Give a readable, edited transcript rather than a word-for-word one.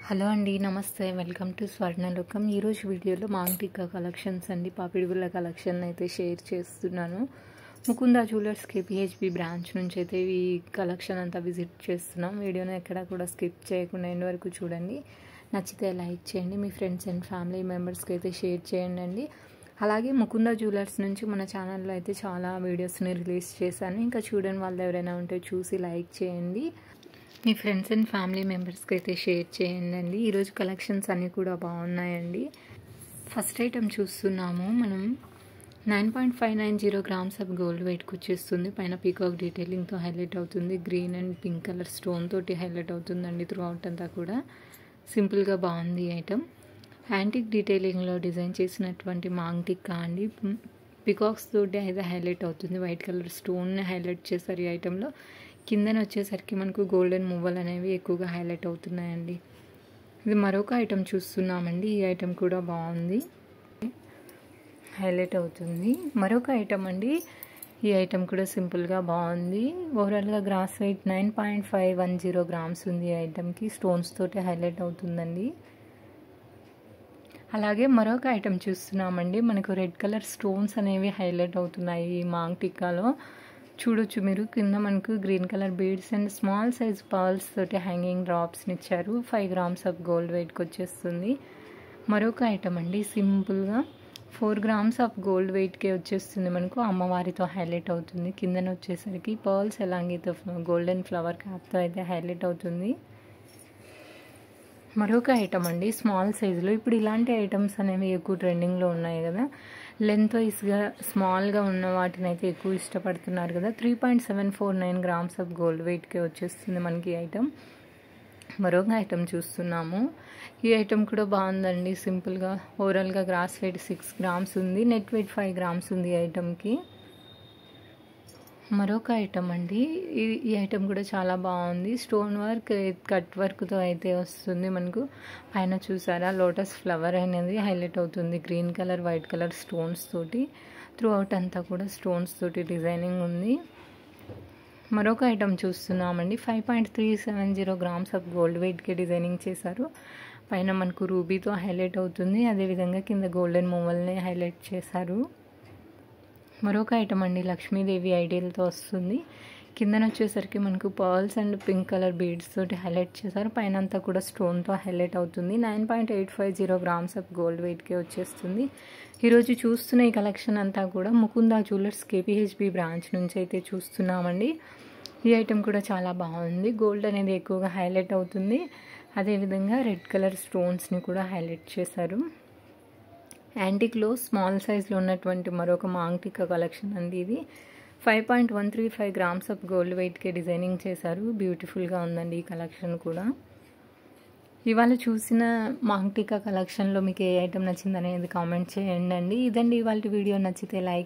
Hello అండి, నమస్తే. Welcome to Swarnalokam. ఈరోజు వీడియోలో మాంగ్టికా కలెక్షన్స్ అండి, పాపిడిగుళ్ళ కలెక్షన్ అయితే షేర్ చేస్తున్నాను. ముకుందా జ్యువెలర్స్ కేపీహెచ్బి బ్రాంచ్ నుంచి అయితే ఈ కలెక్షన్ అంతా విజిట్ చేస్తున్నాం. వీడియోని ఎక్కడ కూడా స్కిప్ చేయకుండా ఎండ్ వరకు చూడండి. నచ్చితే లైక్ చేయండి, మీ ఫ్రెండ్స్ అండ్ ఫ్యామిలీ మెంబర్స్కి అయితే షేర్ చేయండి అండి. అలాగే ముకుందా జ్యువెలర్స్ నుంచి మన ఛానల్లో అయితే చాలా వీడియోస్ని రిలీజ్ చేశాను. ఇంకా చూడని వాళ్ళు ఎవరైనా ఉంటే చూసి లైక్ చేయండి, మీ ఫ్రెండ్స్ అండ్ ఫ్యామిలీ మెంబర్స్కి అయితే షేర్ చేయండి. ఈరోజు కలెక్షన్స్ అన్నీ కూడా బాగున్నాయండి. ఫస్ట్ ఐటమ్ చూస్తున్నాము మనం. 9.590 గ్రామ్స్ ఆఫ్ గోల్డ్ వెయిట్కి వచ్చేస్తుంది. పైన పీకాక్ డీటెయిలింగ్తో హైలైట్ అవుతుంది. Green and pink colour stone తోటి హైలైట్ అవుతుందండి. త్రూ అవుట్ అంతా కూడా సింపుల్గా బాగుంది ఈ ఐటమ్. యాంటిక్ డీటెయిలింగ్లో డిజైన్ చేసినటువంటి మాంగ్టికా అండి. పికాక్స్ తోటి అయితే హైలైట్ అవుతుంది. వైట్ కలర్ స్టోన్ని హైలైట్ చేశారు ఈ ఐటెంలో. కిందన వచ్చేసరికి మనకు గోల్డెన్ మువ్వలు అనేవి ఎక్కువగా హైలైట్ అవుతున్నాయండి. ఇది మరొక ఐటెం చూస్తున్నామండి. ఈ ఐటెం కూడా బాగుంది, హైలైట్ అవుతుంది. మరొక ఐటెం అండి. ఈ ఐటెం కూడా సింపుల్గా బాగుంది. ఓవరాల్గా గ్రాస్ వెయిట్ 9.510 గ్రామ్స్ ఉంది. ఈ ఐటెంకి స్టోన్స్ తోటి హైలైట్ అవుతుందండి. అలాగే మరొక ఐటెం చూస్తున్నామండి. మనకు రెడ్ కలర్ స్టోన్స్ అనేవి హైలైట్ అవుతున్నాయి ఈ మాంగ్టికాలో. చూడొచ్చు మీరు, కింద మనకు green colour beads and small size pearls తోటి హ్యాంగింగ్ డ్రాప్స్ని ఇచ్చారు. 5 గ్రామ్స్ ఆఫ్ గోల్డ్ వెయిట్కి వచ్చేస్తుంది. మరొక ఐటమ్ అండి, సింపుల్గా 4 గ్రామ్స్ ఆఫ్ గోల్డ్ వెయిట్కే వచ్చేస్తుంది. మనకు అమ్మవారితో హైలైట్ అవుతుంది. కిందన వచ్చేసరికి పర్ల్స్ అలాంగితో గోల్డెన్ ఫ్లవర్ క్యాప్తో అయితే హైలైట్ అవుతుంది. మరొక ఐటమ్ అండి, స్మాల్ సైజులో. ఇప్పుడు ఇలాంటి ఐటమ్స్ అనేవి ఎక్కువ ట్రెండింగ్లో ఉన్నాయి కదా. లెంత్ వైజ్గా స్మాల్గా ఉన్న వాటిని అయితే ఎక్కువ ఇష్టపడుతున్నారు కదా. 3.749 గ్రామ్స్ ఆఫ్ గోల్డ్ వెయిట్కే వచ్చేస్తుంది మనకి ఈ ఐటమ్. మరొక ఐటమ్ చూస్తున్నాము. ఈ ఐటమ్ కూడా బాగుందండి. సింపుల్గా ఓవరాల్గా గ్రాస్ వెయిట్ 6 గ్రామ్స్ ఉంది. నెట్ వెయిట్ 5 గ్రామ్స్ ఉంది ఈ ఐటమ్కి. మరొక ఐటమ్ అండి. ఈ ఐటమ్ కూడా చాలా బాగుంది. స్టోన్ వర్క్, కట్ వర్క్తో అయితే వస్తుంది మనకు. పైన చూసారా లోటస్ ఫ్లవర్ అనేది హైలైట్ అవుతుంది. Green colour, white colour stones తోటి త్రూ అవుట్ అంతా కూడా స్టోన్స్ తోటి డిజైనింగ్ ఉంది. మరొక ఐటమ్ చూస్తున్నామండి. 5.370 గ్రామ్స్ ఆఫ్ గోల్డ్ వెయిట్కి డిజైనింగ్ చేశారు. పైన మనకు రూబీతో హైలైట్ అవుతుంది. అదేవిధంగా కింద గోల్డెన్ మూవల్ని హైలైట్ చేశారు. మరొక ఐటమ్ అండి, లక్ష్మీదేవి ఐడియల్తో వస్తుంది. కిందన వచ్చేసరికి మనకు pearls and pink colour beads తోటి హైలైట్ చేశారు. పైన అంతా కూడా స్టోన్తో హైలైట్ అవుతుంది. 9.850 గ్రామ్స్ ఆఫ్ గోల్డ్ వెయిట్కే వచ్చేస్తుంది. ఈరోజు చూస్తున్న ఈ కలెక్షన్ అంతా కూడా ముకుందా జ్యువెలర్స్ కేపీహెచ్బి బ్రాంచ్ నుంచి అయితే చూస్తున్నామండి. ఈ ఐటెం కూడా చాలా బాగుంది. గోల్డ్ అనేది ఎక్కువగా హైలైట్ అవుతుంది. అదేవిధంగా రెడ్ కలర్ స్టోన్స్ని కూడా హైలైట్ చేశారు. యాంటిక్లో స్మాల్ సైజ్లో ఉన్నటువంటి మరొక మాంగ్టికా కలెక్షన్ అండి ఇది. 5.135 గ్రామ్స్ ఆఫ్ గోల్డ్ వెయిట్కే డిజైనింగ్ చేశారు. బ్యూటిఫుల్గా ఉందండి ఈ కలెక్షన్ కూడా. ఇవాళ చూసిన మాంగ్టికా కలెక్షన్లో మీకు ఏ ఐటెం నచ్చింది అనేది కామెంట్ చేయండి అండి. ఇదండి ఇవాళ వీడియో. నచ్చితే లైక్